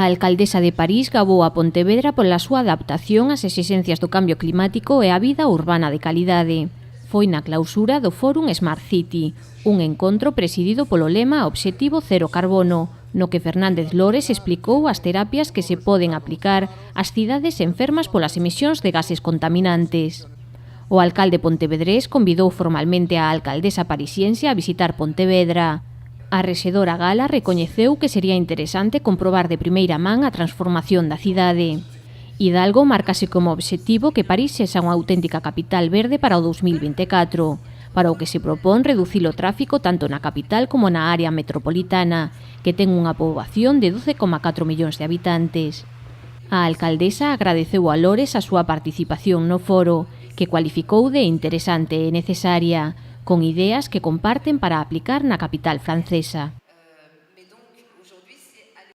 A alcaldesa de París gabou a Pontevedra pola súa adaptación ás exixencias do cambio climático e a vida urbana de calidade. Foi na clausura do Fórum Smart City, un encontro presidido polo lema Obxectivo Cero Carbono, no que Fernández Lores explicou as terapias que se poden aplicar ás cidades enfermas polas emisións de gases contaminantes. O alcalde pontevedrés convidou formalmente a alcaldesa parisiense a visitar Pontevedra. A rexedora Gala recoñeceu que sería interesante comprobar de primeira man a transformación da cidade. Hidalgo márcase como obxectivo que París sexa unha auténtica capital verde para o 2024, para o que se propón reducir o tráfico tanto na capital como na área metropolitana, que ten unha poboación de 12,4 millóns de habitantes. A alcaldesa agradeceu a Lores a súa participación no foro, que cualificou de interesante e necesaria, con ideas que comparten para aplicar na capital francesa.